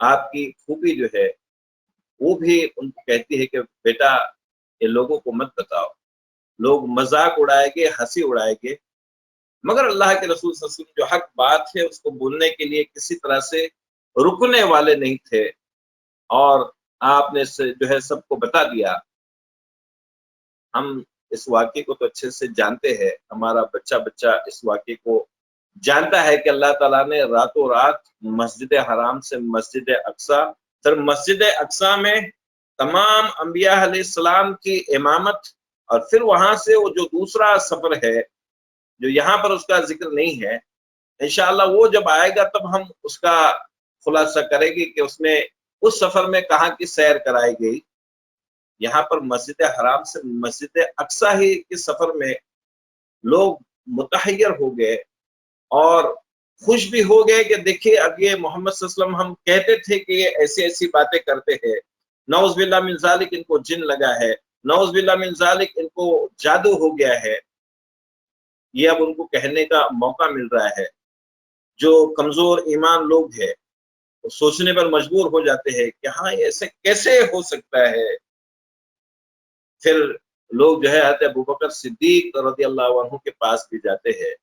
آپ کی پھوپھی جو ہے وہ بھی ان کو کہتی ہے کہ بیٹا یہ لوگوں کو مت بتاؤ، لوگ مذاق اڑائیں گے، ہنسی اڑائیں گے، مگر اللہ کے رسول صلی اللہ علیہ وسلم جو حق بات ہے اس کو بولنے کے لیے کسی طرح سے رکنے والے نہیں تھے، اور آپ نے جو ہے سب کو بتا دیا۔ ہم اس واقعے کو تو اچھے سے جانتے ہیں، ہمارا بچہ بچہ اس واقعے کو جانتا ہے کہ اللہ تعالیٰ نے راتوں رات مسجد حرام سے مسجد اقصی، پھر مسجد اقصی میں تمام انبیاء علیہ السلام کی امامت، اور پھر وہاں سے وہ جو دوسرا سفر ہے جو یہاں پر اس کا ذکر نہیں ہے، انشاءاللہ وہ جب آئے گا تب ہم اس کا خلاصہ کریں گے کہ اس میں اس سفر میں کہاں کی سیر کرائی گئی۔ یہاں پر مسجد حرام سے مسجد اقصی ہی کے سفر میں لوگ متحیر ہو گئے اور خوش بھی ہو گئے کہ دیکھیے اب یہ محمد صلی اللہ علیہ وسلم، ہم کہتے تھے کہ یہ ایسی ایسی باتیں کرتے ہیں، نعوذ باللہ من ذالک ان کو جن لگا ہے، نعوذ باللہ من ذالک ان کو جادو ہو گیا ہے، یہ اب ان کو کہنے کا موقع مل رہا ہے۔ جو کمزور ایمان لوگ ہیں وہ سوچنے پر مجبور ہو جاتے ہیں کہ ہاں ایسے کیسے ہو سکتا ہے۔ پھر لوگ جو ہے حضرت ابوبکر صدیق رضی اللہ عنہ کے پاس بھی جاتے ہیں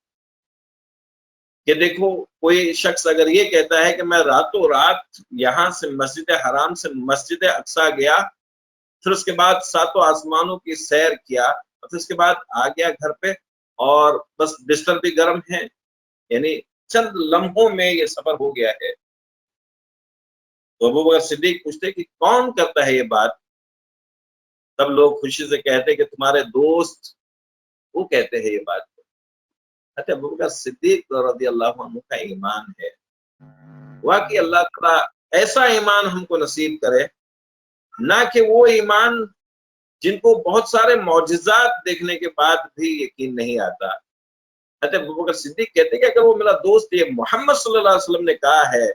کہ دیکھو کوئی شخص اگر یہ کہتا ہے کہ میں راتوں رات یہاں سے مسجد حرام سے مسجد اقصی گیا، پھر اس کے بعد ساتوں آسمانوں کی سیر کیا، اور پھر اس کے بعد آ گیا گھر پہ اور بس بستر بھی گرم ہے، یعنی چند لمحوں میں یہ سفر ہو گیا ہے، تو ابوبکر صدیق پوچھتے کہ کون کرتا ہے یہ بات؟ تب لوگ خوشی سے کہتے کہ تمہارے دوست وہ کہتے ہیں یہ بات۔ اچھا، ابوبکر صدیق رضی اللہ عنہ کا ایمان ہے، واقعی اللہ تعالیٰ ایسا ایمان ہم کو نصیب کرے، نہ کہ وہ ایمان جن کو بہت سارے معجزات دیکھنے کے بعد بھی یقین نہیں آتا۔ اچھا، ابوبکر صدیق کہتے کہ اگر وہ میرا دوست یہ محمد صلی اللہ علیہ وسلم نے کہا ہے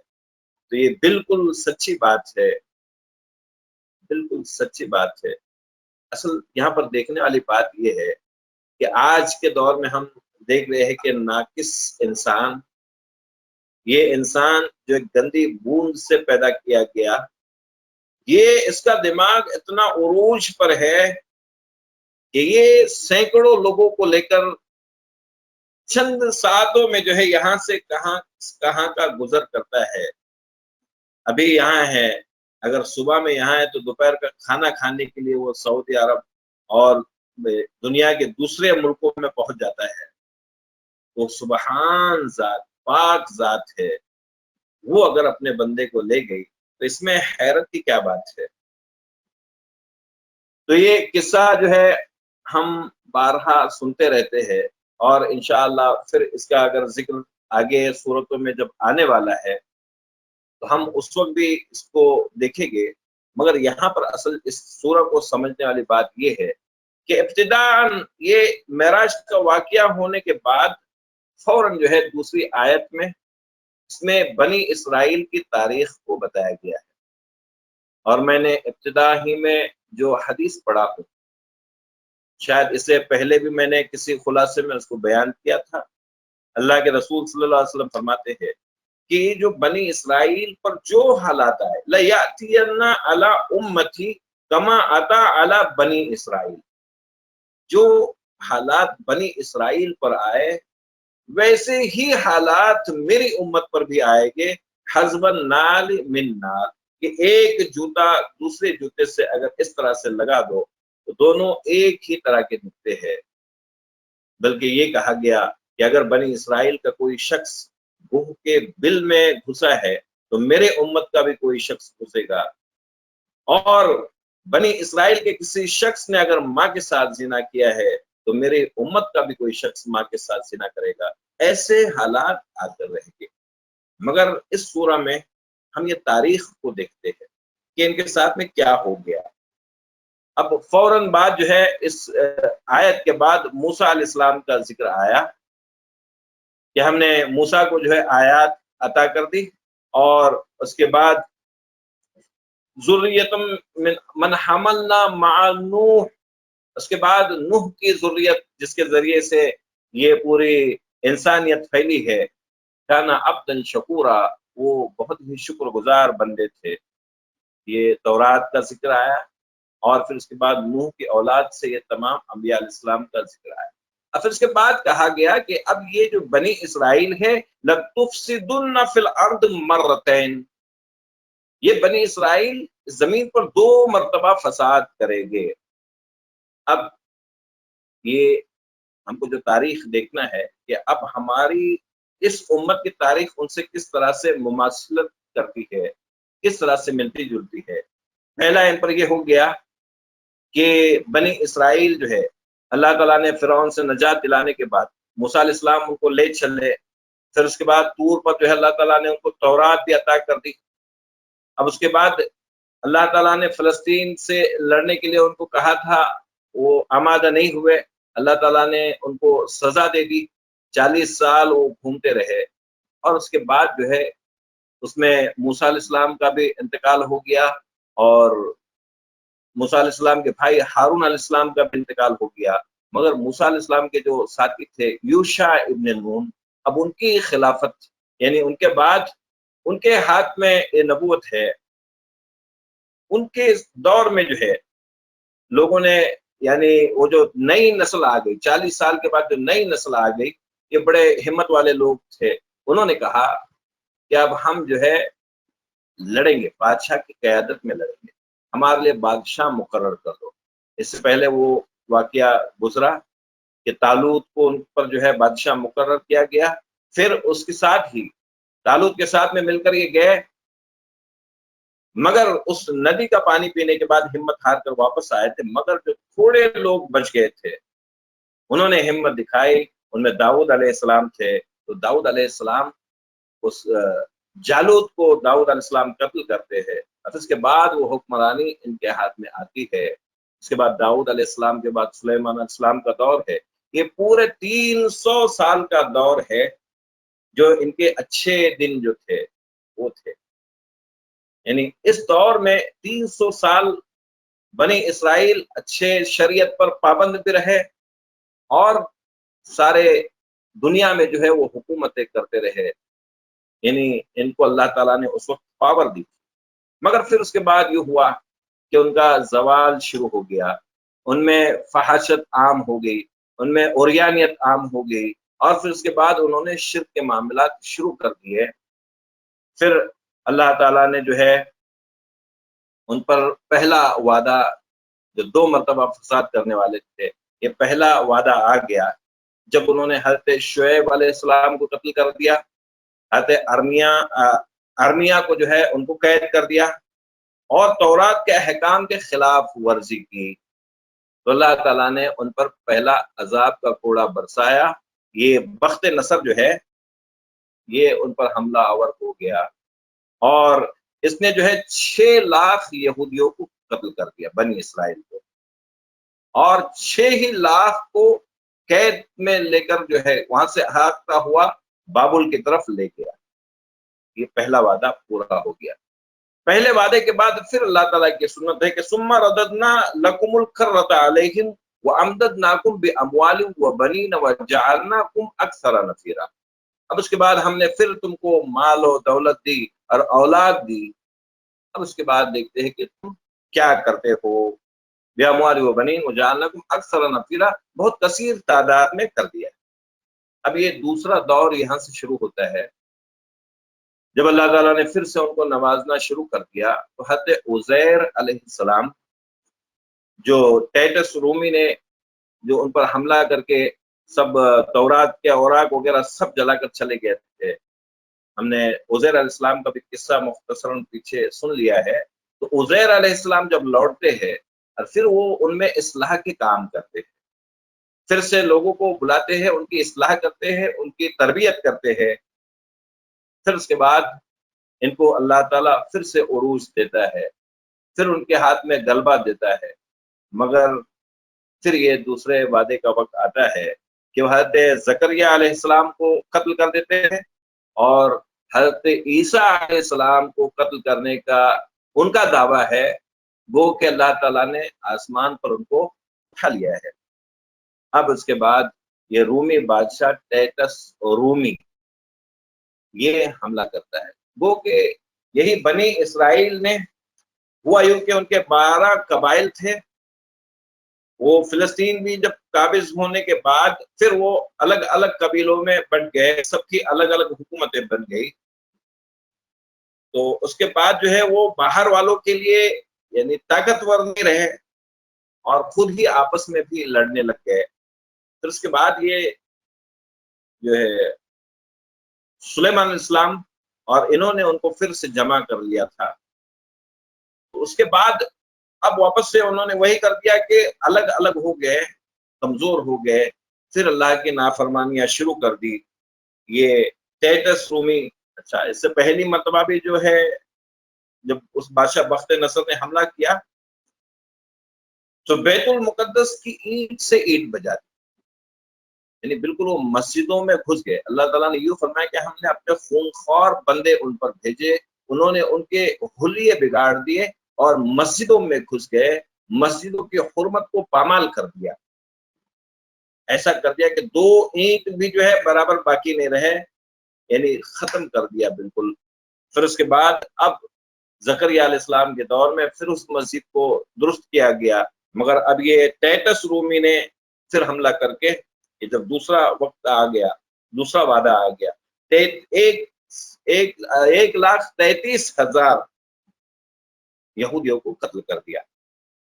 تو یہ بالکل سچی بات ہے، بالکل سچی بات ہے۔ اصل یہاں پر دیکھنے والی بات یہ ہے کہ آج کے دور میں ہم دیکھ رہے ہیں کہ ناقص انسان، یہ انسان جو ایک گندی بوند سے پیدا کیا گیا، یہ اس کا دماغ اتنا عروج پر ہے کہ یہ سینکڑوں لوگوں کو لے کر چند ساعتوں میں جو ہے یہاں سے کہاں کہاں کا گزر کرتا ہے۔ ابھی یہاں ہے، اگر صبح میں یہاں ہے تو دوپہر کا کھانا کھانے کے لیے وہ سعودی عرب اور دنیا کے دوسرے ملکوں میں پہنچ جاتا ہے۔ وہ سبحان ذات، پاک ذات ہے، وہ اگر اپنے بندے کو لے گئی تو اس میں حیرت کی کیا بات ہے؟ تو یہ قصہ جو ہے ہم بارہا سنتے رہتے ہیں، اور انشاءاللہ پھر اس کا اگر ذکر آگے صورتوں میں جب آنے والا ہے تو ہم اس وقت بھی اس کو دیکھیں گے، مگر یہاں پر اصل اس سورہ کو سمجھنے والی بات یہ ہے کہ ابتداءً یہ معراج کا واقعہ ہونے کے بعد فوراً جو ہے دوسری آیت میں اس میں بنی اسرائیل کی تاریخ کو بتایا گیا ہے، اور میں نے ابتدا ہی میں جو حدیث پڑھا ہوں، شاید اس سے پہلے بھی میں نے کسی خلاصے میں اس کو بیان کیا تھا، اللہ کے رسول صلی اللہ علیہ وسلم فرماتے ہیں کہ جو بنی اسرائیل پر جو حالات آئے، لَيَأْتِيَنَّ عَلَىٰ أُمَّتِي كَمَا أَتَىٰ عَلَىٰ بنی اسرائیل، جو حالات بنی اسرائیل پر آئے ویسے ہی حالات میری امت پر بھی آئے گے، حَذْوَ النَّعْلِ مِن نَّعْلٍ، کہ ایک جوتا دوسرے جوتے سے اگر اس طرح سے لگا دو تو دونوں ایک ہی طرح کے نکتے ہیں۔ بلکہ یہ کہا گیا کہ اگر بنی اسرائیل کا کوئی شخص گوہ کے بل میں گھسا ہے تو میرے امت کا بھی کوئی شخص گھسے گا، اور بنی اسرائیل کے کسی شخص نے اگر ماں کے ساتھ زنا کیا ہے تو میرے امت کا بھی کوئی شخص ماں کے ساتھ زنا کرے گا۔ ایسے حالات آتے رہیں گے، مگر اس سورہ میں ہم یہ تاریخ کو دیکھتے ہیں کہ ان کے ساتھ میں کیا ہو گیا۔ اب فوراً بعد جو ہے اس آیت کے بعد موسیٰ علیہ السلام کا ذکر آیا کہ ہم نے موسیٰ کو جو ہے آیات عطا کر دی، اور اس کے بعد ذریۃ من حملنا مع نوح، اس کے بعد نوح کی ذریت جس کے ذریعے سے یہ پوری انسانیت پھیلی ہے، کانا عبدا شکورا، وہ بہت ہی شکر گزار بندے تھے. یہ تورات کا ذکر آیا اور پھر اس کے بعد نوح کی اولاد سے یہ تمام انبیاء علیہ السلام کا ذکر آیا. اور پھر اس کے بعد کہا گیا کہ اب یہ جو بنی اسرائیل ہے لَتُفْسِدُنَّ فِي الْأَرْضِ مَرَّتَيْن، یہ بنی اسرائیل زمین پر 2 مرتبہ فساد کرے گے. اب یہ ہم کو جو تاریخ دیکھنا ہے کہ اب ہماری اس امت کی تاریخ ان سے کس طرح سے مماثلت کرتی ہے، کس طرح سے ملتی جلتی ہے. پہلا ان پر یہ ہو گیا کہ بنی اسرائیل جو ہے اللہ تعالیٰ نے فرعون سے نجات دلانے کے بعد موسیٰ علیہ السلام ان کو لے چلے. پھر اس کے بعد طور پر جو ہے اللہ تعالیٰ نے ان کو تورات بھی عطا کر دی. اب اس کے بعد اللہ تعالیٰ نے فلسطین سے لڑنے کے لیے ان کو کہا تھا، وہ آمادہ نہیں ہوئے. اللہ تعالیٰ نے ان کو سزا دے دی، 40 سال وہ گھومتے رہے. اور اس کے بعد جو ہے اس میں موسیٰ علیہ السلام کا بھی انتقال ہو گیا اور موسیٰ علیہ السلام کے بھائی ہارون علیہ السلام کا بھی انتقال ہو گیا. مگر موسیٰ علیہ السلام کے جو ساتھی تھے یوشع ابن نون، اب ان کی خلافت یعنی ان کے بعد ان کے ہاتھ میں یہ نبوت ہے. ان کے دور میں جو ہے لوگوں نے یعنی وہ جو نئی نسل آ گئی 40 سال کے بعد جو نئی نسل آ گئی، یہ بڑے ہمت والے لوگ تھے. انہوں نے کہا کہ اب ہم جو ہے لڑیں گے، بادشاہ کی قیادت میں لڑیں گے، ہمارے لیے بادشاہ مقرر کر دو. اس سے پہلے وہ واقعہ گزرا کہ طالوت کو ان پر جو ہے بادشاہ مقرر کیا گیا. پھر اس کے ساتھ ہی طالوت کے ساتھ میں مل کر یہ گئے، مگر اس ندی کا پانی پینے کے بعد ہمت ہار کر واپس آئے تھے. مگر جو تھوڑے لوگ بچ گئے تھے انہوں نے ہمت دکھائی. ان میں داؤد علیہ السلام تھے. تو داؤد علیہ السلام اس جالوت کو داؤد علیہ السلام قتل کرتے ہیں. اس کے بعد وہ حکمرانی ان کے ہاتھ میں آتی ہے. اس کے بعد داؤد علیہ السلام کے بعد سلیمان علیہ السلام کا دور ہے. یہ پورے 300 سال کا دور ہے جو ان کے اچھے دن جو تھے وہ تھے. یعنی اس دور میں 300 سال بنی اسرائیل اچھے شریعت پر پابند بھی رہے اور سارے دنیا میں جو ہے وہ حکومتیں کرتے رہے. یعنی ان کو اللہ تعالیٰ نے اس وقت پاور دی. مگر پھر اس کے بعد یہ ہوا کہ ان کا زوال شروع ہو گیا. ان میں فحاشت عام ہو گئی، ان میں اوریانیت عام ہو گئی اور پھر اس کے بعد انہوں نے شرک کے معاملات شروع کر دیے. پھر اللہ تعالیٰ نے جو ہے ان پر پہلا وعدہ جو 2 مرتبہ فساد کرنے والے تھے، یہ پہلا وعدہ آ گیا جب انہوں نے حضرت شعیب علیہ السلام کو قتل کر دیا، حضرت ارمیا کو جو ہے ان کو قید کر دیا اور تورات کے احکام کے خلاف ورزی کی. تو اللہ تعالیٰ نے ان پر پہلا عذاب کا کوڑا برسایا. یہ بخت نصر جو ہے یہ ان پر حملہ آور ہو گیا اور اس نے جو ہے 6 لاکھ یہودیوں کو قتل کر دیا، بنی اسرائیل کو، اور 6 لاکھ کو قید میں لے کر جو ہے وہاں سے ہاتھتا ہوا بابل کی طرف لے گیا. یہ پہلا وعدہ پورا ہو گیا. پہلے وعدے کے بعد پھر اللہ تعالیٰ کی سنت ہے کہ ثم رددنا لکم الکرۃ علیہم وامددناکم باموال وبنین وجعلناکم اکثر نفیرا. اب اس کے بعد ہم نے پھر تم کو مال و دولت دی اور اولاد دی. اب اس کے بعد دیکھتے ہیں کہ تم کیا کرتے ہو. باموال وبنین وجعلناکم اکثر نفیرا، بہت کثیر تعداد میں کر دیا. اب یہ دوسرا دور یہاں سے شروع ہوتا ہے جب اللہ تعالیٰ نے پھر سے ان کو نوازنا شروع کر دیا. تو حضرت عزیر علیہ السلام جو ٹیٹس رومی نے جو ان پر حملہ کر کے سب تورات کے اوراق وغیرہ سب جلا کر چلے گئے تھے، ہم نے عزیر علیہ السلام کا بھی قصہ مختصراً پیچھے سن لیا ہے. تو عزیر علیہ السلام جب لوٹتے ہیں اور پھر وہ ان میں اصلاح کے کام کرتے ہیں، پھر سے لوگوں کو بلاتے ہیں، ان کی اصلاح کرتے ہیں، ان کی تربیت کرتے ہیں. پھر اس کے بعد ان کو اللہ تعالیٰ پھر سے عروج دیتا ہے، پھر ان کے ہاتھ میں غلبہ دیتا ہے. مگر پھر یہ دوسرے وعدے کا وقت آتا ہے کہ وہ حضرت زکریا علیہ السلام کو قتل کر دیتے ہیں اور حضرت عیسیٰ علیہ السلام کو قتل کرنے کا ان کا دعویٰ ہے، وہ کہ اللہ تعالیٰ نے آسمان پر ان کو اٹھا لیا ہے. اب اس کے بعد یہ رومی بادشاہ ٹیٹس رومی یہ حملہ کرتا ہے. وہ کہ یہی بنی اسرائیل نے ہوا یوں کہ ان کے 12 قبائل تھے، وہ فلسطین بھی جب قابض ہونے کے بعد پھر وہ الگ الگ قبیلوں میں بٹ گئے، سب کی الگ الگ حکومتیں بن گئی، تو اس کے بعد جو ہے وہ باہر والوں کے لیے یعنی طاقتور نہیں رہے اور خود ہی آپس میں بھی لڑنے لگ گئے۔ پھر اس کے بعد یہ جو ہے سلیمان علیہ السلام اور انہوں نے ان کو پھر سے جمع کر لیا تھا، تو اس کے بعد اب واپس سے انہوں نے وہی کر دیا کہ الگ الگ ہو گئے، کمزور ہو گئے، پھر اللہ کی نافرمانیاں شروع کر دی۔ یہ ٹیٹس رومی، اچھا اس سے پہلی مرتبہ بھی جو ہے جب اس بادشاہ بخت نصر نے حملہ کیا تو بیت المقدس کی اینٹ سے اینٹ بجا دی، یعنی بالکل وہ مسجدوں میں گھس گئے۔ اللہ تعالیٰ نے یوں فرمایا کہ ہم نے اپنے خونخوار بندے ان پر بھیجے، انہوں نے ان کے حلیے بگاڑ دیے اور مسجدوں میں گھس گئے، مسجدوں کی حرمت کو پامال کر دیا، ایسا کر دیا کہ 2 اینٹ بھی جو ہے برابر باقی نہیں رہے، یعنی ختم کر دیا بالکل۔ پھر اس کے بعد اب زکریا علیہ السلام کے دور میں پھر اس مسجد کو درست کیا گیا، مگر اب یہ ٹیٹس رومی نے پھر حملہ کر کے یہ جب دوسرا وقت آ گیا، دوسرا وعدہ آ گیا، 1,33,000 یہودیوں کو قتل کر دیا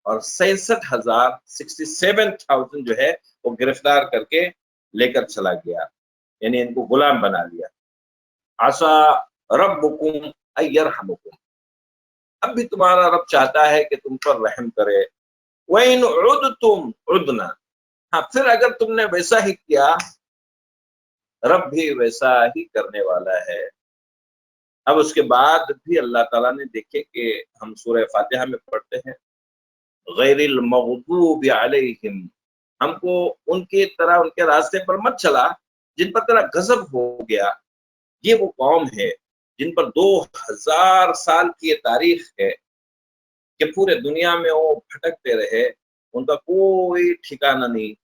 اور 67,000 جو ہے وہ گرفتار کر کے لے کر چلا گیا، یعنی ان کو غلام بنا لیا۔ عسا ربکم ان یرحمکم، اب بھی تمہارا رب چاہتا ہے کہ تم پر رحم کرے۔ وَإِنْ عُدْتُمْ عُدْنَا، ہاں پھر اگر تم نے ویسا ہی کیا رب بھی ویسا ہی کرنے والا ہے۔ اب اس کے بعد بھی اللہ تعالیٰ نے دیکھے کہ ہم سورہ فاتحہ میں پڑھتے ہیں غیر المغضوب علیہم، ہم کو ان کی طرح ان کے راستے پر مت چلا جن پر تیرا غضب ہو گیا۔ یہ وہ قوم ہے جن پر 2000 سال کی یہ تاریخ ہے کہ پورے دنیا میں وہ بھٹکتے رہے، ان کا کوئی ٹھکانہ نہیں،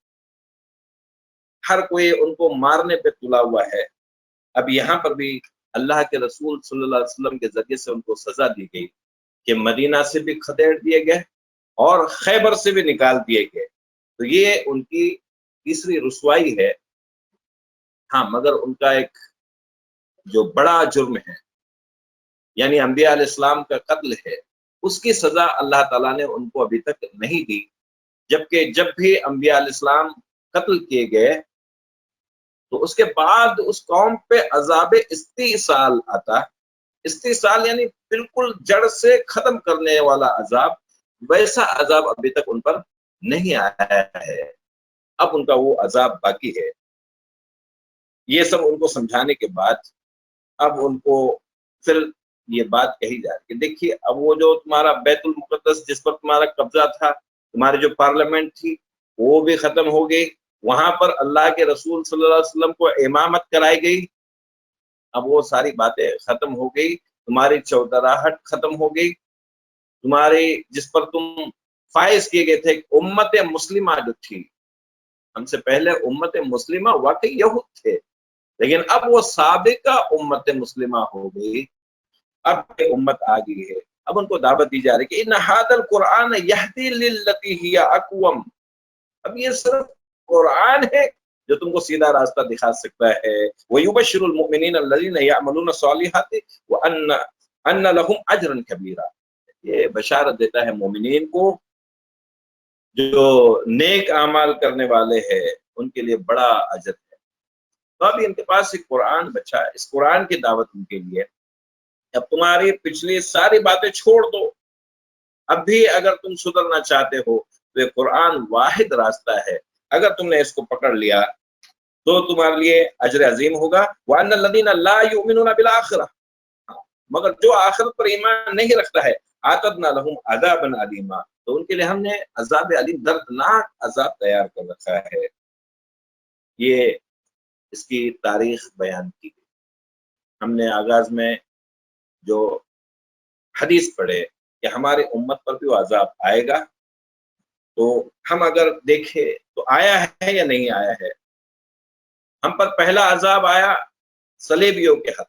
ہر کوئی ان کو مارنے پہ تلا ہوا ہے۔ اب یہاں پر بھی اللہ کے رسول صلی اللہ علیہ وسلم کے ذریعے سے ان کو سزا دی گئی کہ مدینہ سے بھی خدیڑ دیے گئے اور خیبر سے بھی نکال دیے گئے، تو یہ ان کی تیسری رسوائی ہے۔ ہاں مگر ان کا ایک جو بڑا جرم ہے یعنی انبیاء علیہ السلام کا قتل ہے، اس کی سزا اللہ تعالیٰ نے ان کو ابھی تک نہیں دی، جبکہ جب بھی انبیاء علیہ السلام قتل کیے گئے تو اس کے بعد اس قوم پہ عذاب استئصال آتا، استئصال یعنی بالکل جڑ سے ختم کرنے والا عذاب، ویسا عذاب ابھی تک ان پر نہیں آیا ہے، اب ان کا وہ عذاب باقی ہے۔ یہ سب ان کو سمجھانے کے بعد اب ان کو پھر یہ بات کہی جا رہی کہ دیکھیے اب وہ جو تمہارا بیت المقدس جس پر تمہارا قبضہ تھا، تمہاری جو پارلیمنٹ تھی وہ بھی ختم ہو گئی، وہاں پر اللہ کے رسول صلی اللہ علیہ وسلم کو امامت کرائی گئی، اب وہ ساری باتیں ختم ہو گئی، تمہاری چوتراہٹ ختم ہو گئی، تمہاری جس پر تم فائز کیے گئے تھے امت مسلمہ جو تھی، ہم سے پہلے امت مسلمہ واقعی یہود تھے، لیکن اب وہ سابقہ امت مسلمہ ہو گئی، اب امت آ گئی ہے، اب ان کو دعوت دی جا رہی کہ ان ھذا القرآن یہدی للتی ہی اقوم، اب یہ صرف قرآن ہے جو تم کو سیدھا راستہ دکھا سکتا ہے۔ وَيُبَشِّرُ الْمُؤْمِنِينَ الَّذِينَ يَعْمَلُونَ الصَّالِحَاتِ وَأَنَّ لَهُمْ أَجْرًا كَبِيرًا، یہ بشارت دیتا ہے مومنین کو جو نیک اعمال کرنے والے ہیں ان کے لیے بڑا اجر ہے۔ تو ابھی ان کے پاس ایک قرآن بچا ہے، اس قرآن کی دعوت ان کے لیے، اب تمہاری پچھلی ساری باتیں چھوڑ دو، اب بھی اگر تم سدھرنا چاہتے ہو تو یہ قرآن واحد راستہ ہے، اگر تم نے اس کو پکڑ لیا تو تمہارے لیے اجر عظیم ہوگا۔ وَأَنَّ الَّذِينَ لَا يُؤْمِنُونَ بِالْآخِرَةِ، مگر جو آخرت پر ایمان نہیں رکھتا ہے اعتدنا لهم عذابا علیما، تو ان کے لیے ہم نے عذاب علیم دردناک عذاب تیار کر رکھا ہے۔ یہ اس کی تاریخ بیان کی گئی، ہم نے آغاز میں جو حدیث پڑھے کہ ہماری امت پر بھی وہ عذاب آئے گا، تو ہم اگر دیکھیں تو آیا ہے یا نہیں آیا ہے۔ ہم پر پہلا عذاب آیا صلیبیوں کے ہاتھ،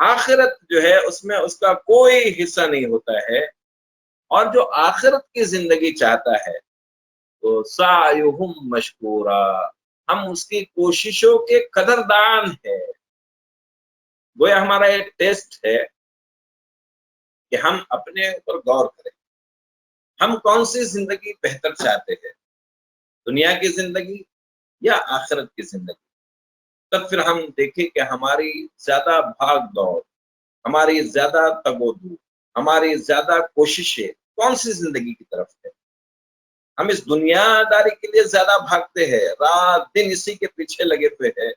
آخرت جو ہے اس میں اس کا کوئی حصہ نہیں ہوتا ہے، اور جو آخرت کی زندگی چاہتا ہے تو سعیہم مشکورا، ہم اس کی کوششوں کے قدردان ہے۔ گویا ہمارا ایک ٹیسٹ ہے کہ ہم اپنے اوپر غور کریں، ہم کون سی زندگی بہتر چاہتے ہیں، دنیا کی زندگی یا آخرت کی زندگی۔ تب پھر ہم دیکھیں کہ ہماری زیادہ بھاگ دوڑ، ہماری زیادہ تگ و دو، ہماری زیادہ کوششیں کون سی زندگی کی طرف ہے۔ ہم اس دنیا داری کے لیے زیادہ بھاگتے ہیں، رات دن اسی کے پیچھے لگے ہوئے ہیں،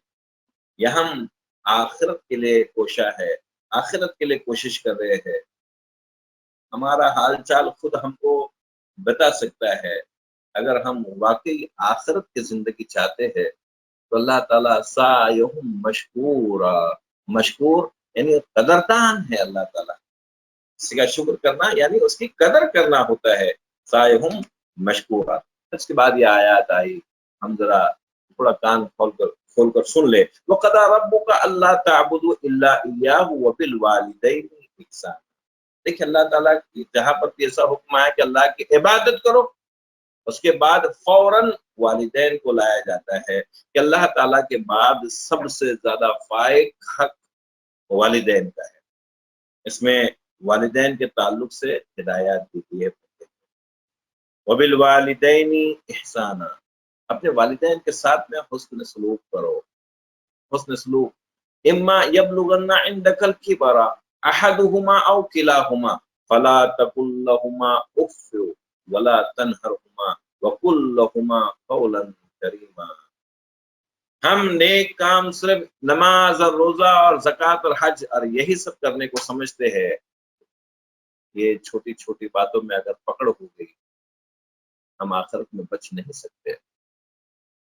یا ہم آخرت کے لیے کوشاں ہے، آخرت کے لیے کوشش کر رہے ہیں۔ ہمارا حال چال خود ہم کو بتا سکتا ہے۔ اگر ہم واقعی آخرت کی زندگی چاہتے ہیں تو اللہ تعالیٰ سعیہم مشکورا، مشکور یعنی قدردان ہے اللہ تعالیٰ۔ کسی کا شکر کرنا یعنی اس کی قدر کرنا ہوتا ہے، سعیہم مشکورا۔ اس کے بعد یہ آیات آئی، ہم ذرا تھوڑا کان کھول کر سن لے۔ وَقَضَىٰ رَبُّكَ أَلَّا تَعْبُدُوا إِلَّا إِيَّاهُ وَبِالْوَالِدَيْنِ إِحْسَانًا۔ دیکھیں اللہ تعالیٰ کی جہاں پر بھی ایسا حکم آیا کہ اللہ کی عبادت کرو، اس کے بعد فوراً والدین کو لایا جاتا ہے کہ اللہ تعالیٰ کے بعد سب سے زیادہ فائق حق والدین کا ہے۔ اس میں والدین کے تعلق سے ہدایات دی گئی ہے۔ وَبِالْوَالِدَيْنِ إِحْسَانًا، اپنے والدین کے ساتھ میں حسن سلوک کرو، حسن سلوک۔ اما یبلغن عندک الکبر احدهما او کلاهما فلا تقل لهما اف ولا تنهرهما وقل لهما قولا کریما۔ ہم نیک کام صرف نماز اور روزہ اور زکوٰۃ اور حج اور یہی سب کرنے کو سمجھتے ہیں، یہ چھوٹی چھوٹی باتوں میں اگر پکڑ ہو گئی ہم آخرت میں بچ نہیں سکتے۔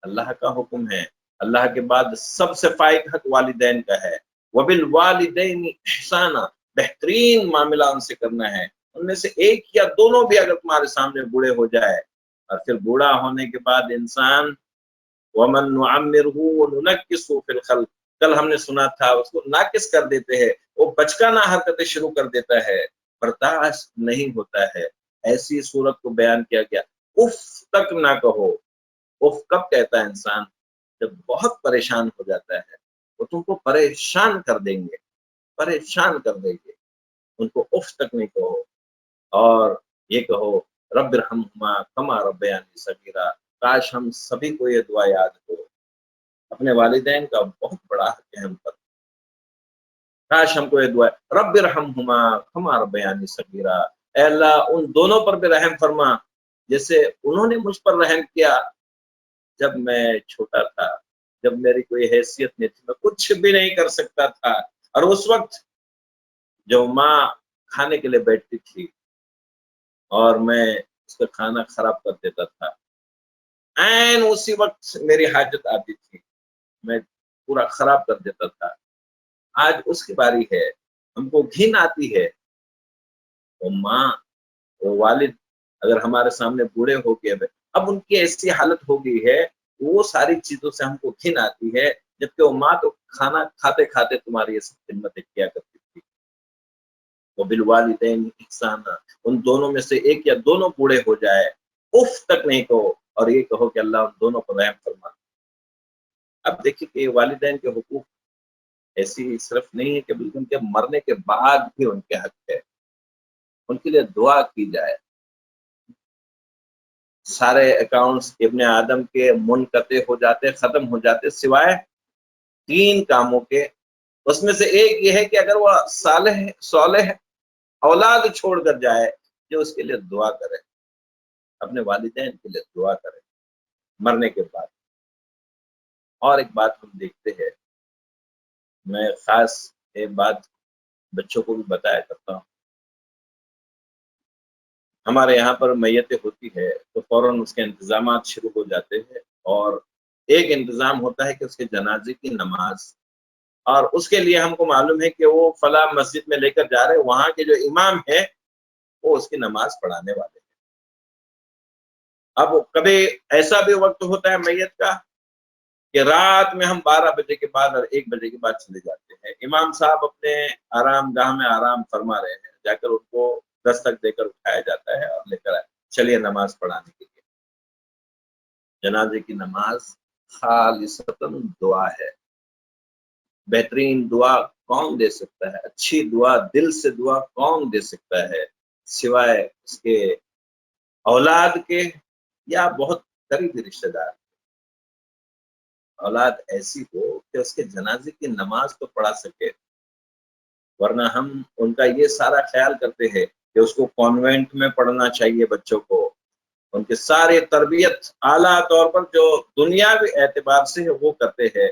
اللہ کا حکم ہے، اللہ کے بعد سب سے فائق حق والدین کا ہے۔ وَبِالْوَالِدَيْنِ إِحْسَانًا، بہترین معاملہ ان سے کرنا ہے۔ ان میں سے ایک یا دونوں بھی اگر تمہارے سامنے بوڑھے ہو جائے، اور پھر بوڑھا ہونے کے بعد انسان وَمَن نُعَمِّرْهُ وَنُنَكِّسُهُ فِي الْخَلْقِ، کل ہم نے سنا تھا اس کو ناقص کر دیتے ہیں، وہ بچکانہ حرکتیں شروع کر دیتا ہے، برداشت نہیں ہوتا ہے۔ ایسی صورت کو بیان کیا گیا، اف تک نہ کہو۔ اف کب کہتا ہے انسان؟ جب بہت پریشان ہو جاتا ہے، وہ تم کو پریشان کر دیں گے، پریشان کر دیں گے، ان کو اف تک نہیں کہو۔ اور یہ کہو رب ارحمہما کما ربیانی صغیرا، کاش ہم سبھی کو یہ دعا یاد ہو۔ اپنے والدین کا بہت بڑا حق ہے ہم پر، کاش ہم کو یہ دعا رب ارحمہما کما ربیانی صغیرا، اے اللہ ان دونوں پر بھی رحم فرما جیسے انہوں نے مجھ پر رحم کیا جب میں چھوٹا تھا، جب میری کوئی حیثیت نہیں تھی، میں کچھ بھی نہیں کر سکتا تھا، اور اس وقت جو ماں کھانے کے لیے بیٹھتی تھی اور میں اس کا کھانا خراب کر دیتا تھا، عین اسی وقت میری حاجت آتی تھی، میں پورا خراب کر دیتا تھا۔ آج اس کی باری ہے، ہم کو گھن آتی ہے، وہ ماں وہ والد اگر ہمارے سامنے بوڑھے ہو گئے، اب ان کی ایسی حالت ہو گئی ہے، وہ ساری چیزوں سے ہم کو گھن آتی ہے، جبکہ وہ ماں تو کھانا کھاتے کھاتے تمہاری یہ سب خدمتیں کیا کرتی تھی۔ وبالوالدین احسانا، ان دونوں میں سے ایک یا دونوں بوڑھے ہو جائے، اف تک نہیں کہو، اور یہ کہو کہ اللہ ان دونوں پر رحم فرما۔ اب دیکھیے کہ والدین کے حقوق ایسی صرف نہیں ہے کہ بلکہ ان کے مرنے کے بعد بھی ان کے حق ہے، ان کے لیے دعا کی جائے۔ سارے اکاؤنٹس ابن آدم کے منقطع ہو جاتے، ختم ہو جاتے، سوائے 3 کاموں کے۔ اس میں سے ایک یہ ہے کہ اگر وہ صالح اولاد چھوڑ کر جائے جو اس کے لیے دعا کرے، اپنے والدین کے لیے دعا کرے مرنے کے بعد۔ اور ایک بات ہم دیکھتے ہیں، میں خاص ایک بات بچوں کو بھی بتایا کرتا ہوں، ہمارے یہاں پر میتیں ہوتی ہے تو فوراً اس کے انتظامات شروع ہو جاتے ہیں، اور ایک انتظام ہوتا ہے کہ اس کے جنازے کی نماز، اور اس کے لیے ہم کو معلوم ہے کہ وہ فلاں مسجد میں لے کر جا رہے، وہاں کے جو امام ہے وہ اس کی نماز پڑھانے والے ہیں۔ اب کبھی ایسا بھی وقت ہوتا ہے میت کا کہ رات میں ہم 12 بجے کے بعد اور 1 بجے کے بعد چلے جاتے ہیں، امام صاحب اپنے آرام گاہ میں آرام فرما رہے ہیں، جا کر ان کو دستک دے کر اٹھایا جاتا ہے اور لے کر آئے چلیے نماز پڑھانے کے لیے۔ جنازے کی نماز خالصتاً دعا ہے، بہترین دعا کون دے سکتا ہے، اچھی دعا، دل سے دعا کون دے سکتا ہے سوائے اس کے اولاد کے یا بہت قریبی رشتہ دار۔ اولاد ایسی ہو کہ اس کے جنازے کی نماز تو پڑھا سکے، ورنہ ہم ان کا یہ سارا خیال کرتے ہیں کہ اس کو کانوینٹ میں پڑھنا چاہیے، بچوں کو ان کے سارے تربیت اعلیٰ طور پر جو دنیاوی اعتبار سے وہ کرتے ہیں،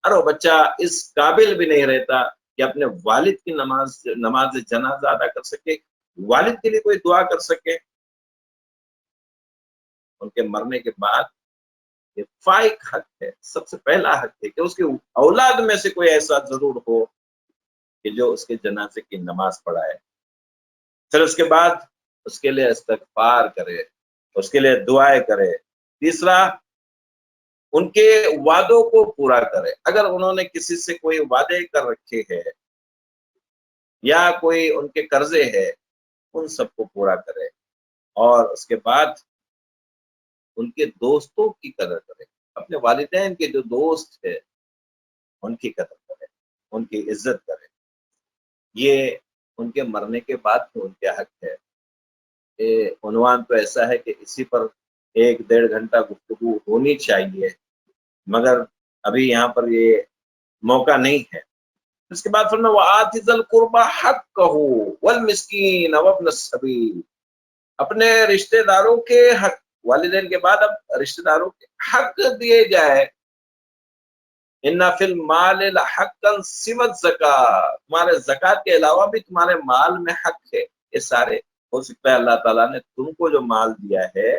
اور وہ بچہ اس قابل بھی نہیں رہتا کہ اپنے والد کی نماز جنازہ ادا کر سکے، والد کے لیے کوئی دعا کر سکے۔ ان کے مرنے کے بعد یہ فائق حق ہے، سب سے پہلا حق ہے کہ اس کی اولاد میں سے کوئی ایسا ضرور ہو کہ جو اس کے جنازے کی نماز پڑھائے، پھر اس کے بعد اس کے لیے استغفار کرے، اس کے لیے دعائیں کرے۔ تیسرا، ان کے وعدوں کو پورا کرے، اگر انہوں نے کسی سے کوئی وعدے کر رکھے ہیں یا کوئی ان کے قرضے ہے، ان سب کو پورا کرے، اور اس کے بعد ان کے دوستوں کی قدر کرے، اپنے والدین کے جو دوست ہے ان کی قدر کرے، ان کی عزت کرے۔ یہ ان کے مرنے کے بعد تو ان کے حق ہے۔ یہ عنوان تو ایسا ہے کہ اسی پر 1-1.5 گھنٹہ گفتگو ہونی چاہیے، مگر ابھی یہاں پر یہ موقع نہیں ہے۔ اس کے بعد فرمایا وَآتِ ذِی الْقُرْبَىٰ حَقَّهُ وَالْمِسْكِینَ وَابْنَ السَّبِیلِ، اپنے رشتہ داروں کے حق، والدین کے بعد اب رشتہ داروں کے حق دیے جائے۔ ان فی المال حقا سوى الزکات، تمہارے زکات کے علاوہ بھی تمہارے مال میں حق ہے۔ یہ سارے ہو سکتا ہے اللہ تعالیٰ نے تم کو جو مال دیا ہے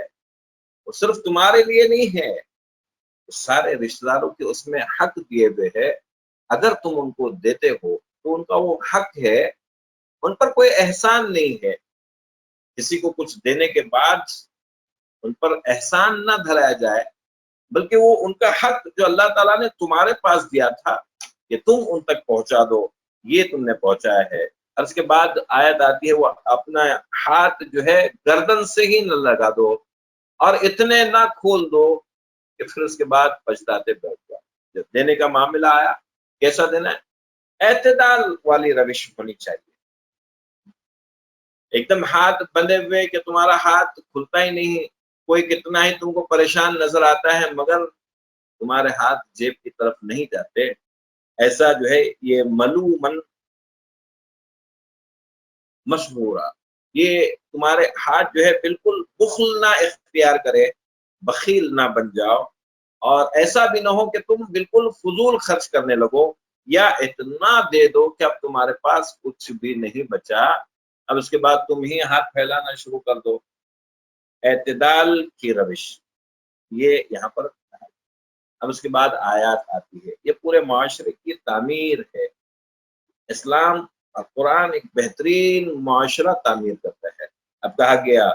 وہ صرف تمہارے لیے نہیں ہے، سارے رشتہ داروں کے اس میں حق دیے ہوئے ہے، اگر تم ان کو دیتے ہو تو ان کا وہ حق ہے، ان پر کوئی احسان نہیں ہے۔ کسی کو کچھ دینے کے بعد ان پر احسان نہ دھرایا جائے، بلکہ وہ ان کا حق جو اللہ تعالیٰ نے تمہارے پاس دیا تھا کہ تم ان تک پہنچا دو، یہ تم نے پہنچایا ہے۔ اور اس کے بعد آیت آتی ہے وہ اپنا ہاتھ جو ہے گردن سے ہی نہ لگا دو اور اتنے نہ کھول دو کہ پھر اس کے بعد پچھتاتے بیٹھ جاؤ۔ جب دینے کا معاملہ آیا، کیسا دینا ہے؟ اعتدال والی روش ہونی چاہیے۔ ایک دم ہاتھ بندھے ہوئے کہ تمہارا ہاتھ کھلتا ہی نہیں، کوئی کتنا ہی تم کو پریشان نظر آتا ہے مگر تمہارے ہاتھ جیب کی طرف نہیں جاتے، ایسا جو ہے یہ ملومن مشہورہ، یہ تمہارے ہاتھ جو ہے بالکل بخل نہ اختیار کرے، بخیل نہ بن جاؤ، اور ایسا بھی نہ ہو کہ تم بالکل فضول خرچ کرنے لگو یا اتنا دے دو کہ اب تمہارے پاس کچھ بھی نہیں بچا، اب اس کے بعد تم ہی ہاتھ پھیلانا شروع کر دو۔ اعتدال کی روش یہ یہاں پر، اب اس کے بعد آیات آتی ہے، یہ پورے معاشرے کی تعمیر ہے۔ اسلام اور قرآن ایک بہترین معاشرہ تعمیر کرتا ہے۔ اب کہا گیا